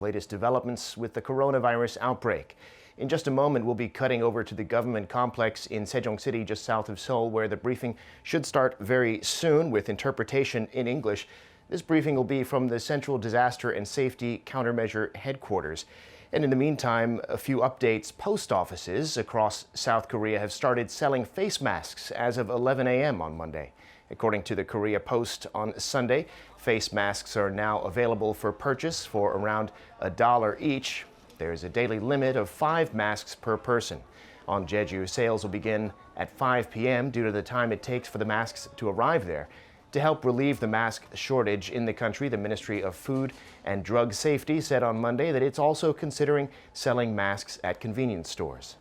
Latest developments with the coronavirus outbreak. In just a moment, we'll be cutting over to the government complex in Sejong City, just south of Seoul, where the briefing should start very soon with interpretation in English. This briefing will be from the Central Disaster and Safety Countermeasure Headquarters. And in the meantime, a few updates. Post offices across South Korea have started selling face masks as of 11 a.m. on Monday. According to the Korea Post on Sunday, face masks are now available for purchase for around $1 each. There's a daily limit of 5 masks per person. On Jeju, sales will begin at 5 p.m. due to the time it takes for the masks to arrive there. To help relieve the mask shortage in the country, the Ministry of Food and Drug Safety said on Monday that it's also considering selling masks at convenience stores.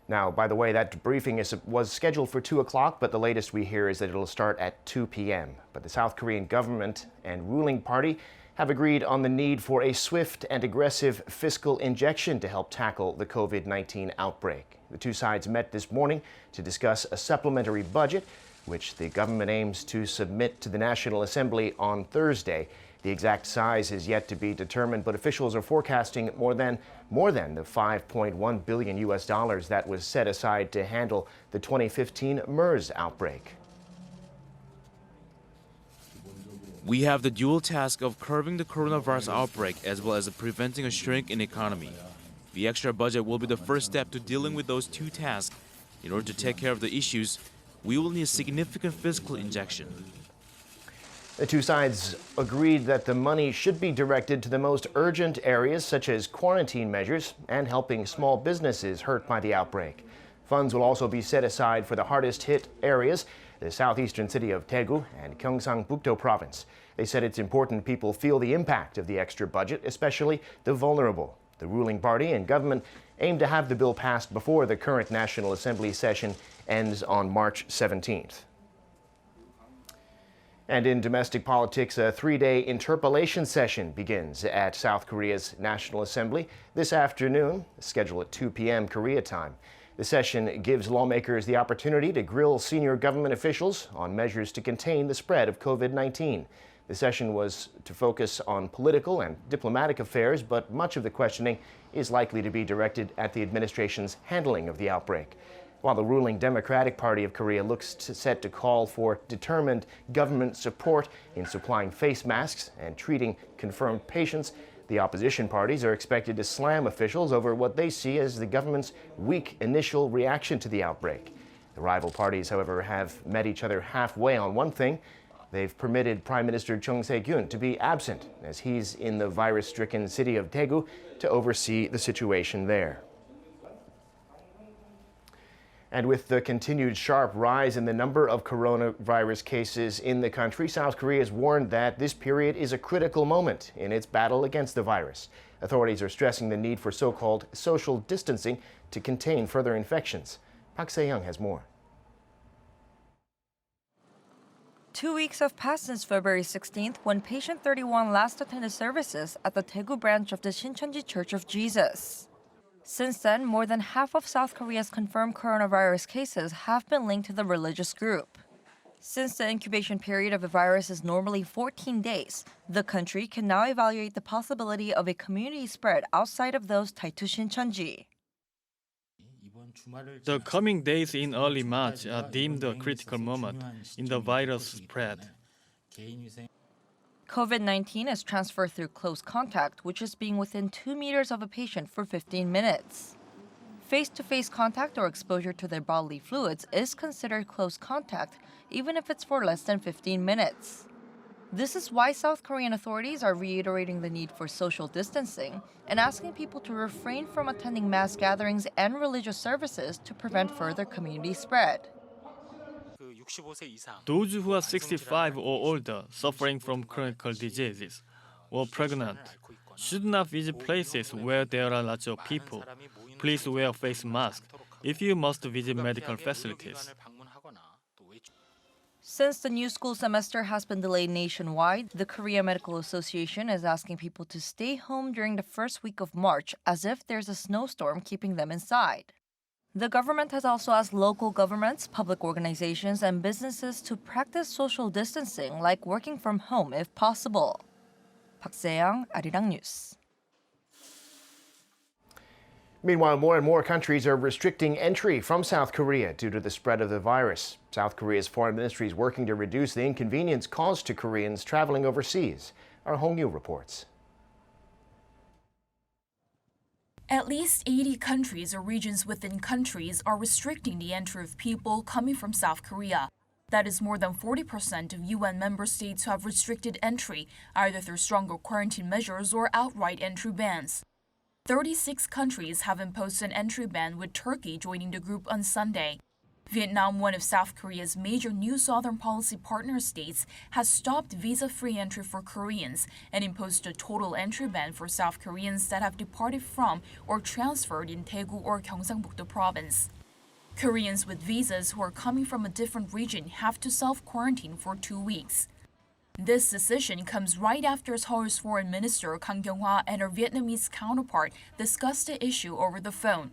Now, by the way, that briefing was scheduled for 2 o'clock, but the latest we hear is that it'll start at 2 p.m. But the South Korean government and ruling party have agreed on the need for a swift and aggressive fiscal injection to help tackle the COVID-19 outbreak. The two sides met this morning to discuss a supplementary budget, which the government aims to submit to the National Assembly on Thursday. The exact size is yet to be determined, but officials are forecasting more than the $5.1 billion that was set aside to handle the 2015 MERS outbreak. We have the dual task of curbing the coronavirus outbreak as well as preventing a shrink in economy. The extra budget will be the first step to dealing with those two tasks. In order to take care of the issues, we will need a significant fiscal injection. The two sides agreed that the money should be directed to the most urgent areas, such as quarantine measures and helping small businesses hurt by the outbreak. Funds will also be set aside for the hardest hit areas, the southeastern city of Daegu and Gyeongsang-Bukdo province. They said it's important people feel the impact of the extra budget, especially the vulnerable. The ruling party and government aim to have the bill passed before the current National Assembly session ends on March 17th. And in domestic politics, a 3-day interpellation session begins at South Korea's National Assembly this afternoon, scheduled at 2 p.m. Korea time. The session gives lawmakers the opportunity to grill senior government officials on measures to contain the spread of COVID-19. The session was to focus on political and diplomatic affairs, but much of the questioning is likely to be directed at the administration's handling of the outbreak. While the ruling Democratic Party of Korea looks set to call for determined government support in supplying face masks and treating confirmed patients, the opposition parties are expected to slam officials over what they see as the government's weak initial reaction to the outbreak. The rival parties, however, have met each other halfway on one thing. They've permitted Prime Minister Chung Se-kyun to be absent as he's in the virus-stricken city of Daegu to oversee the situation there. And with the continued sharp rise in the number of coronavirus cases in the country, South Korea has warned that this period is a critical moment in its battle against the virus. Authorities are stressing the need for so-called social distancing to contain further infections. Park Se-young has more. 2 weeks have passed since February 16th when patient 31 last attended services at the Daegu branch of the Shincheonji Church of Jesus. Since then, more than half of South Korea's confirmed coronavirus cases have been linked to the religious group. Since the incubation period of the virus is normally 14 days, the country can now evaluate the possibility of a community spread outside of those tied to Shincheonji. The coming days in early March are deemed a critical moment in the virus spread. COVID-19 is transferred through close contact, which is being within 2 meters of a patient for 15 minutes. Face-to-face contact or exposure to their bodily fluids is considered close contact, even if it's for less than 15 minutes. This is why South Korean authorities are reiterating the need for social distancing and asking people to refrain from attending mass gatherings and religious services to prevent further community spread. Those who are 65 or older suffering from chronic diseases or pregnant should not visit places where there are lots of people. Please wear face masks if you must visit medical facilities. Since the new school semester has been delayed nationwide, the Korea Medical Association is asking people to stay home during the first week of March as if there's a snowstorm keeping them inside. The government has also asked local governments, public organizations, and businesses to practice social distancing, like working from home if possible. 박세영, Arirang News. Meanwhile, more and more countries are restricting entry from South Korea due to the spread of the virus. South Korea's foreign ministry is working to reduce the inconvenience caused to Koreans traveling overseas. Our Hong Yu reports. At least 80 countries or regions within countries are restricting the entry of people coming from South Korea. That is more than 40% of UN member states who have restricted entry, either through stronger quarantine measures or outright entry bans. 36 countries have imposed an entry ban, with Turkey joining the group on Sunday. Vietnam, one of South Korea's major new Southern Policy partner states, has stopped visa-free entry for Koreans and imposed a total entry ban for South Koreans that have departed from or transferred in Daegu or Gyeongsangbuk-do province. Koreans with visas who are coming from a different region have to self-quarantine for 2 weeks. This decision comes right after Seoul's foreign minister Kang Kyung-hwa and her Vietnamese counterpart discussed the issue over the phone.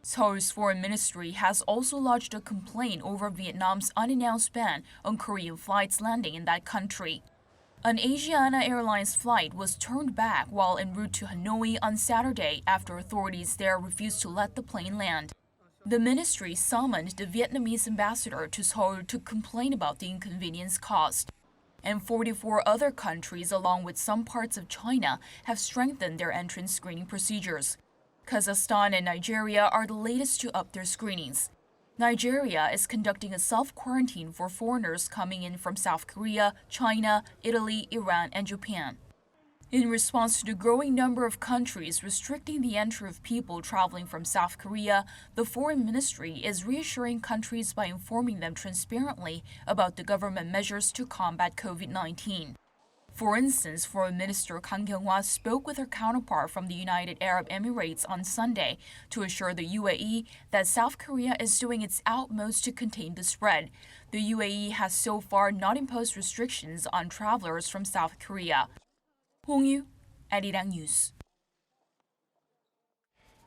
Seoul's foreign ministry has also lodged a complaint over Vietnam's unannounced ban on Korean flights landing in that country. An Asiana Airlines flight was turned back while en route to Hanoi on Saturday after authorities there refused to let the plane land. The ministry summoned the Vietnamese ambassador to Seoul to complain about the inconvenience caused. And 44 other countries, along with some parts of China, have strengthened their entrance screening procedures. Kazakhstan and Nigeria are the latest to up their screenings. Nigeria is conducting a self-quarantine for foreigners coming in from South Korea, China, Italy, Iran, and Japan. In response to the growing number of countries restricting the entry of people traveling from South Korea, the Foreign Ministry is reassuring countries by informing them transparently about the government measures to combat COVID-19. For instance, Foreign Minister Kang Kyung-hwa spoke with her counterpart from the United Arab Emirates on Sunday to assure the UAE that South Korea is doing its utmost to contain the spread. The UAE has so far not imposed restrictions on travelers from South Korea. Hong Yu, Arirang News.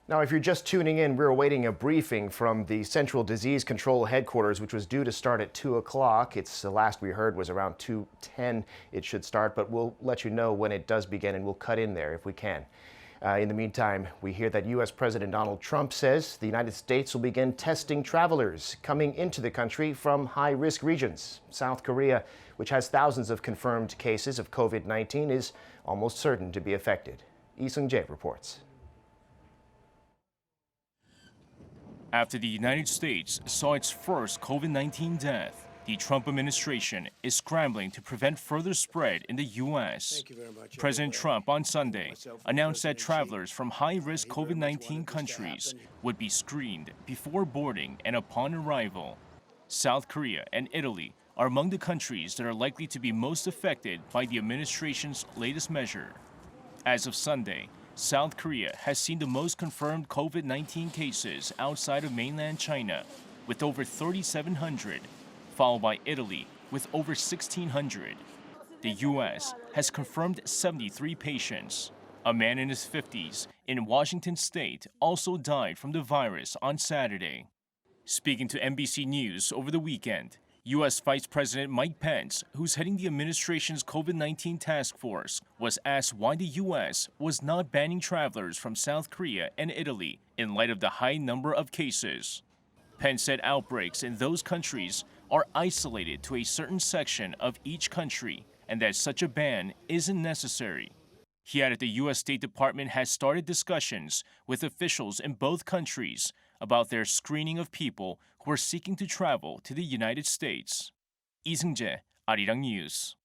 Now, if you're just tuning in, we're awaiting a briefing from the Central Disease Control Headquarters, which was due to start at 2 o'clock. It's the last we heard was around 2:10 it should start, but we'll let you know when it does begin, and we'll cut in there if we can. In the meantime, we hear that U.S. President Donald Trump says the United States will begin testing travelers coming into the country from high-risk regions. South Korea, which has thousands of confirmed cases of COVID-19, is almost certain to be affected. Lee Seung-jae reports. After the United States saw its first COVID-19 death, the Trump administration is scrambling to prevent further spread in the U.S. President Trump on Sunday announced that travelers from high-risk COVID-19 countries would be screened before boarding and upon arrival. South Korea and Italy are among the countries that are likely to be most affected by the administration's latest measure. As of Sunday, South Korea has seen the most confirmed COVID-19 cases outside of mainland China, with over 3,700, followed by Italy with over 1,600. The U.S. has confirmed 73 patients. A man in his 50s in Washington state also died from the virus on Saturday. Speaking to NBC News over the weekend, U.S. Vice President Mike Pence, who's heading the administration's COVID-19 task force, was asked why the U.S. was not banning travelers from South Korea and Italy in light of the high number of cases. Pence said outbreaks in those countries are isolated to a certain section of each country and that such a ban isn't necessary. He added the U.S. State Department has started discussions with officials in both countries about their screening of people who are seeking to travel to the United States. Lee Seung-jae, Arirang News.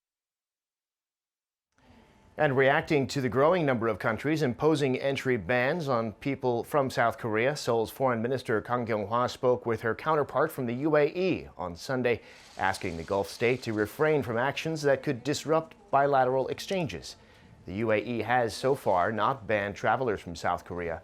And reacting to the growing number of countries imposing entry bans on people from South Korea, Seoul's Foreign Minister Kang Kyung-hwa spoke with her counterpart from the UAE on Sunday, asking the Gulf state to refrain from actions that could disrupt bilateral exchanges. The UAE has so far not banned travelers from South Korea.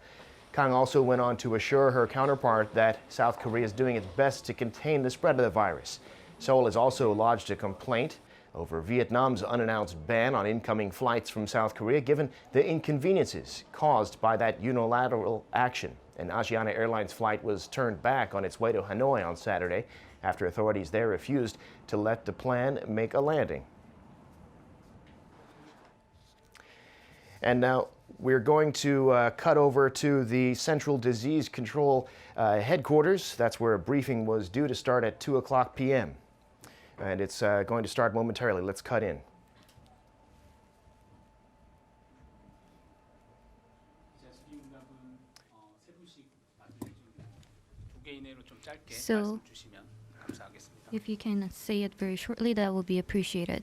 Kang also went on to assure her counterpart that South Korea is doing its best to contain the spread of the virus. Seoul has also lodged a complaint over Vietnam's unannounced ban on incoming flights from South Korea, given the inconveniences caused by that unilateral action. An Asiana Airlines flight was turned back on its way to Hanoi on Saturday after authorities there refused to let the plan make a landing. And now we're going to cut over to the Central Disease Control Headquarters. That's where a briefing was due to start at 2 o'clock p.m. And it's going to start momentarily. Let's cut in. So, if you can say it very shortly, that would be appreciated.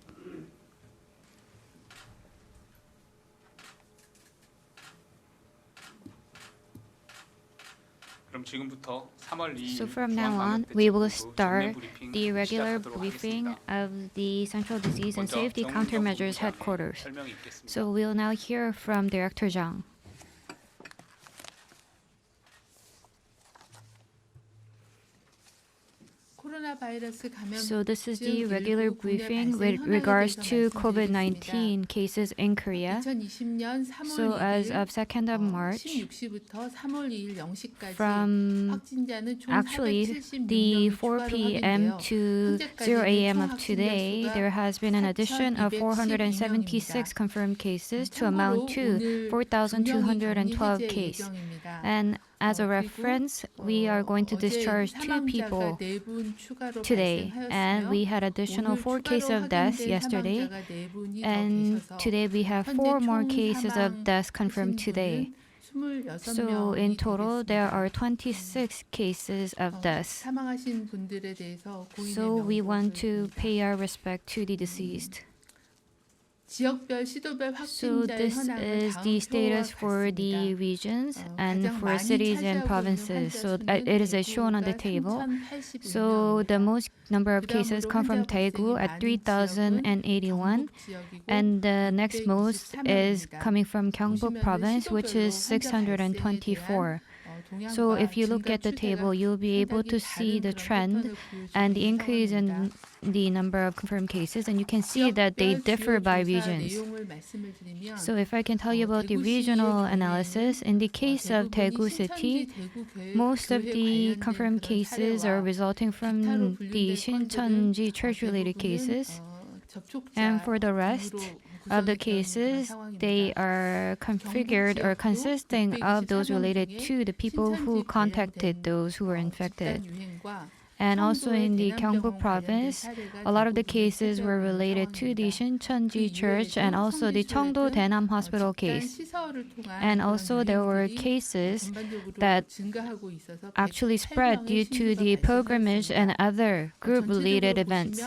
So from now on, we will start the regular briefing of the Central Disease and Safety Countermeasures Headquarters. So we'll now hear from Director Zhang. So this is the regular briefing with regards to COVID-19 cases in Korea. So as of 2nd of March, from actually the 4 p.m. to 0 a.m. of today, there has been an addition of 476 confirmed cases to amount to 4,212 cases. And as a reference, we are going to discharge 2 people today, and we had additional 4 cases of deaths yesterday, and today we have 4 more cases of deaths confirmed today. So in total, there are 26 cases of deaths. So we want to pay our respect to the deceased. So this is the status for the regions and for cities and provinces. So it is shown on the table. So the most number of cases come from Daegu at 3,081, and the next most is coming from Gyeongbuk province, which is 624. So if you look at the table, you'll be able to see the trend and the increase in the number of confirmed cases, and you can see that they differ by regions. So if I can tell you about the regional analysis, in the case of Daegu City, most of the confirmed cases are resulting from the Shincheonji church-related cases, and for the rest of the cases, they are configured or consisting of those related to the people who contacted those who were infected. And also in the Gyeongbuk province, a lot of the cases were related to the Shincheonji Church and also the Cheongdo Daenam Hospital case. And also there were cases that actually spread due to the pilgrimage and other group-related events.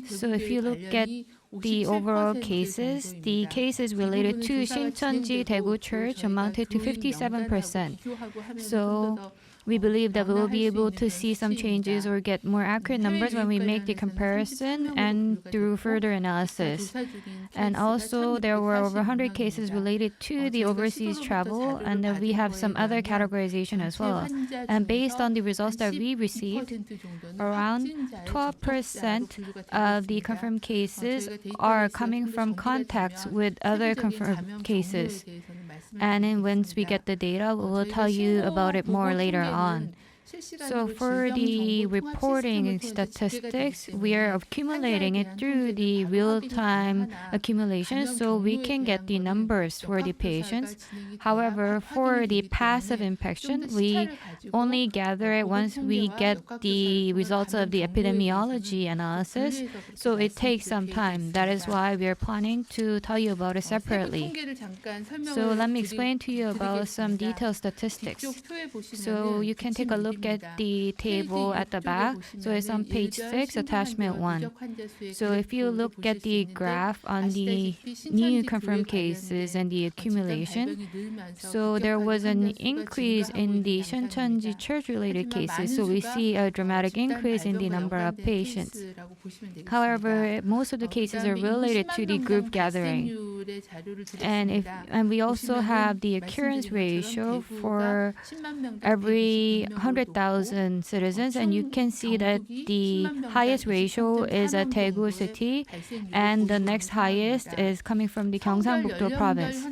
So if you look at the overall cases, the cases related to Shincheonji Daegu Church amounted to 57%. So we believe that we will be able to see some changes or get more accurate numbers when we make the comparison and through further analysis. And also, there were over 100 cases related to the overseas travel, and then we have some other categorization as well. And based on the results that we received, around 12% of the confirmed cases are coming from contacts with other confirmed cases. And then once we get the data, we will tell you about it more later on. So for the reporting statistics, we are accumulating it through the real-time accumulation so we can get the numbers for the patients. However, for the passive infection, we only gather it once we get the results of the epidemiology analysis. So it takes some time. That is why we are planning to tell you about it separately. So let me explain to you about some detailed statistics. So you can take a look at the table at the back. So it's on page 6, attachment 1. So if you look at the graph on the new confirmed cases and the accumulation, so there was an increase in the Shincheonji church-related cases. So we see a dramatic increase in the number of patients. However, most of the cases are related to the group gathering. And we also have the occurrence ratio for every 100,000 citizens, and you can see that the highest ratio is at Daegu City, and the next highest is coming from the Gyeongsangbuk-do province.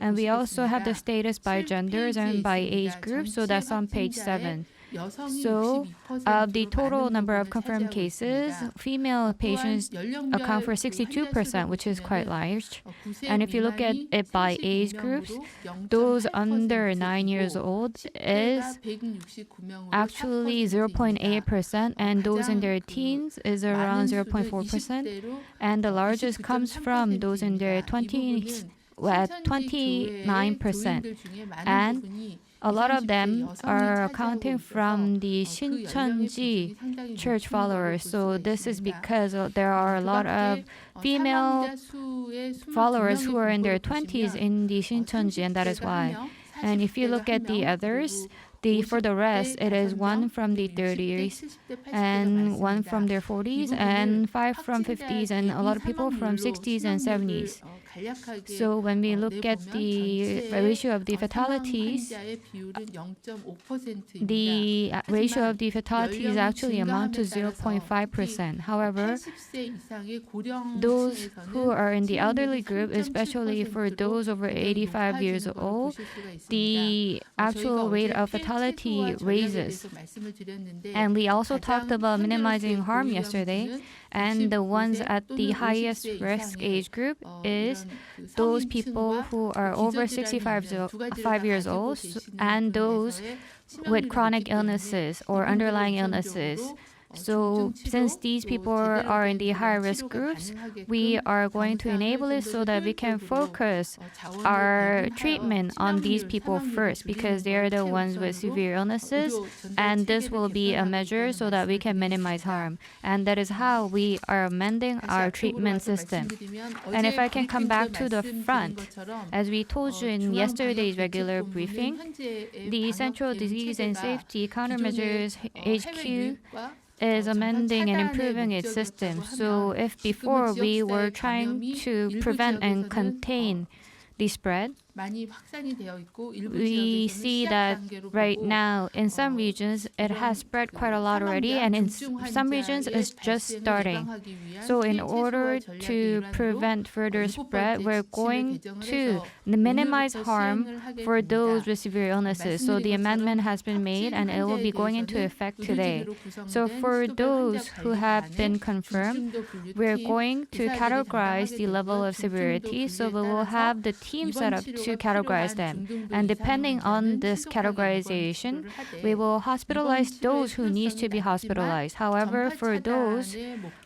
And we also have the status by genders and by age groups, so that's on page 7. So, of the total number of confirmed cases, female patients account for 62%, which is quite large. And if you look at it by age groups, those under 9 years old is actually 0.8%, and those in their teens is around 0.4%. And the largest comes from those in their 20s at 29%. And a lot of them are accounting from the Shincheonji church followers. So this is because there are a lot of female followers who are in their 20s in the Shincheonji, and that is why. And if you look at the others, for the rest, it is one from the 30s, and one from their 40s, and 5 from 50s, and a lot of people from 60s and 70s. So when we look at the ratio of the fatalities, the ratio of the fatalities actually amount to 0.5%. However, those who are in the elderly group, especially for those over 85 years old, the actual rate of fatality raises. And we also talked about minimizing harm yesterday. And the ones at the highest risk age group is those people who are over 65 years old and those with chronic illnesses or underlying illnesses. So since these people are in the high-risk groups, we are going to enable it so that we can focus our treatment on these people first, because they are the ones with severe illnesses, and this will be a measure so that we can minimize harm. And that is how we are amending our treatment system. And if I can come back to the front, as we told you in yesterday's regular briefing, the Central Disease and Safety Countermeasures HQ is amending and improving its system. So if before we were trying to prevent and contain the spread, we see that right now in some regions it has spread quite a lot already, and in some regions it's just starting. So in order to prevent further spread, we're going to minimize harm for those with severe illnesses. So the amendment has been made and it will be going into effect today. So for those who have been confirmed, we're going to categorize the level of severity. So we will have the team set up to categorize them. And depending on this categorization, we will hospitalize those who need to be hospitalized. However, for those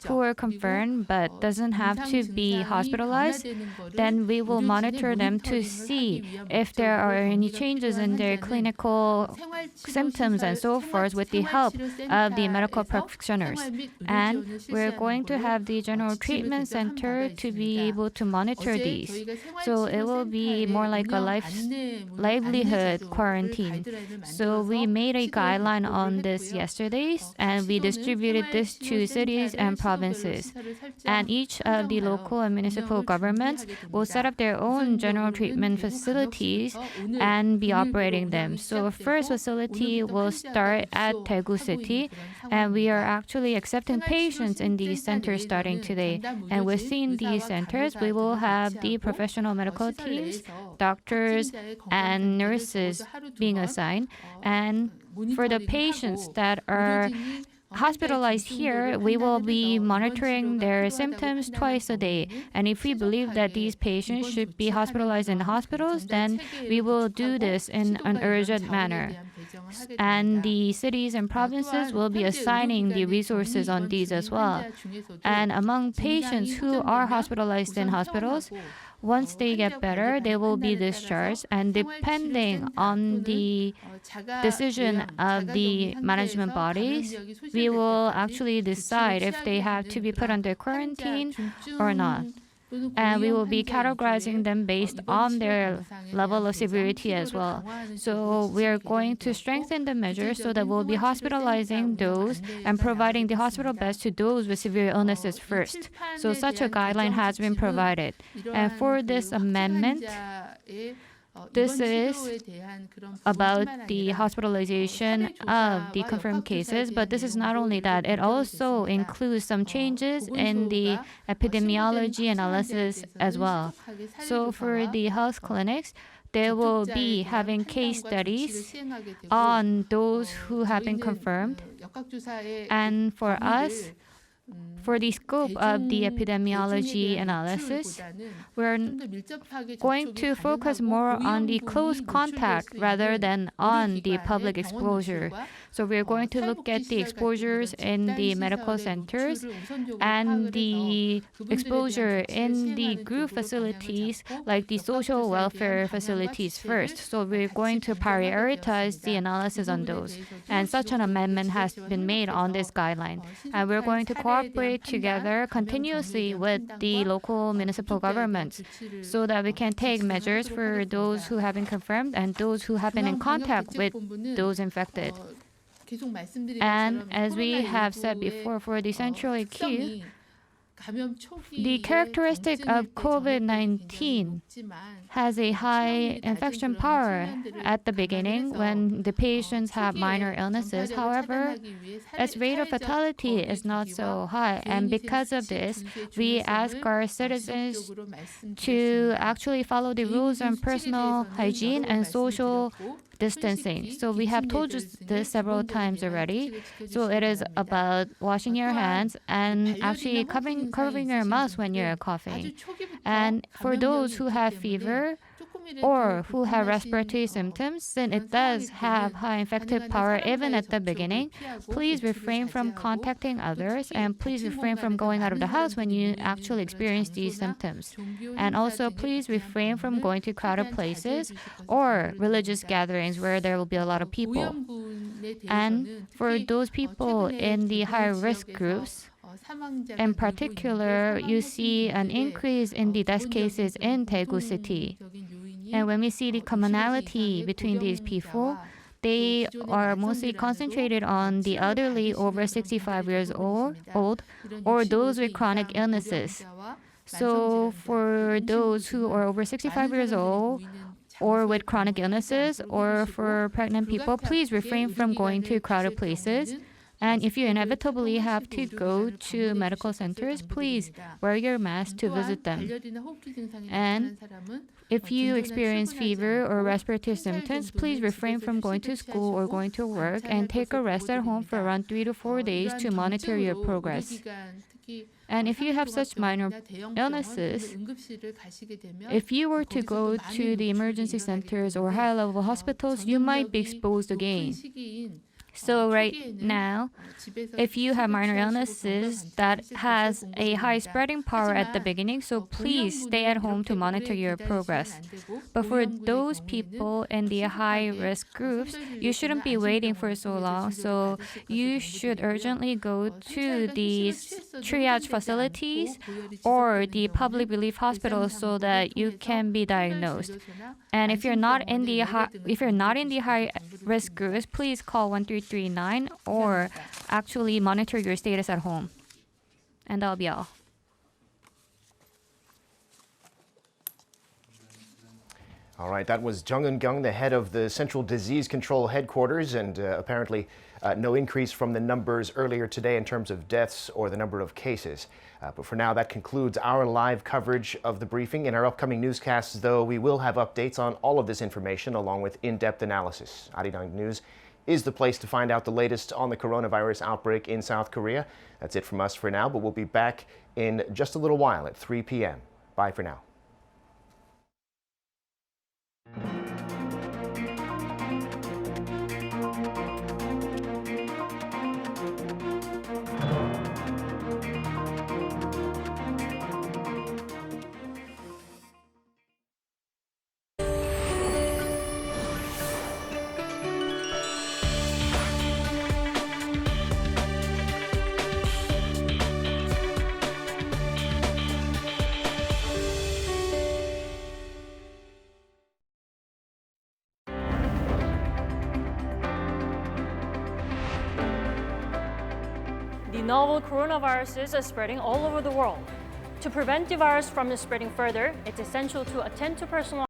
who are confirmed but doesn't have to be hospitalized, then we will monitor them to see if there are any changes in their clinical symptoms and so forth with the help of the medical practitioners. And we're going to have the general treatment center to be able to monitor these. So it will be more like a livelihood quarantine. So we made a guideline on this yesterday, and we distributed this to cities and provinces. And each of the local and municipal governments will set up their own general treatment facilities and be operating them. So first facility will start at Daegu City, and we are actually accepting patients in these centers starting today. And within these centers, we will have the professional medical teams, doctors, and nurses being assigned. And for the patients that are hospitalized here, we will be monitoring their symptoms twice a day. And if we believe that these patients should be hospitalized in hospitals, then we will do this in an urgent manner. And the cities and provinces will be assigning the resources on these as well. And among patients who are hospitalized in hospitals, once they get better, they will be discharged, and depending on the decision of the management bodies, we will actually decide if they have to be put under quarantine or not. And we will be categorizing them based on their level of severity as well. So we are going to strengthen the measures so that we'll be hospitalizing those and providing the hospital beds to those with severe illnesses first. So such a guideline has been provided. And for this amendment, This is about the hospitalization of the confirmed cases, but this is not only that. It also includes some changes in the epidemiology analysis as well. So for the health clinics, they will be having case studies on those who have been confirmed. And for us, for the scope of the epidemiology analysis, we're going to focus more on the close contact rather than on the public exposure. So we're going to look at the exposures in the medical centers and the exposure in the group facilities like the social welfare facilities first. So we're going to prioritize the analysis on those. And such an amendment has been made on this guideline. And we're going to cooperate together continuously with the local municipal governments so that we can take measures for those who have been confirmed and those who have been in contact with those infected. And as we have said before, for the central EQ, the characteristic of COVID-19 has a high infection power at the beginning when the patients have minor illnesses. However, its rate of fatality is not so high. And because of this, we ask our citizens to actually follow the rules on personal hygiene and social distancing. So we have told you this several times already. So it is about washing your hands and actually covering your mouth when you're coughing. And for those who have fever or who have respiratory symptoms, since it does have high infective power even at the beginning, please refrain from contacting others and please refrain from going out of the house when you actually experience these symptoms. And also please refrain from going to crowded places or religious gatherings where there will be a lot of people. And for those people in the high-risk groups, in particular, you see an increase in the death cases in Daegu City. And when we see the commonality between these people, they are mostly concentrated on the elderly over 65 years old or those with chronic illnesses. So for those who are over 65 years old or with chronic illnesses or for pregnant people, please refrain from going to crowded places. And if you inevitably have to go to medical centers, please wear your mask to visit them. And if you experience fever or respiratory symptoms, please refrain from going to school or going to work and take a rest at home for around 3 to 4 days to monitor your progress. And if you have such minor illnesses, if you were to go to the emergency centers or high-level hospitals, you might be exposed again. So right now, if you have minor illnesses, that has a high spreading power at the beginning, so please stay at home to monitor your progress. But for those people in the high-risk groups, you shouldn't be waiting for so long, so you should urgently go to the triage facilities or the public relief hospitals so that you can be diagnosed. And if you're not in the high-risk groups, please call 1339 or actually monitor your status at home. And that'll be all. All right, that was Jung Eun-kyung, the head of the Central Disease Control Headquarters, and apparently no increase from the numbers earlier today in terms of deaths or the number of cases. But for now, that concludes our live coverage of the briefing. In our upcoming newscasts, though, we will have updates on all of this information along with in-depth analysis. Arirang News is the place to find out the latest on the coronavirus outbreak in South Korea. That's it from us for now, but we'll be back in just a little while at 3 p.m. Bye for now. The novel coronaviruses are spreading all over the world. To prevent the virus from spreading further, it's essential to attend to personal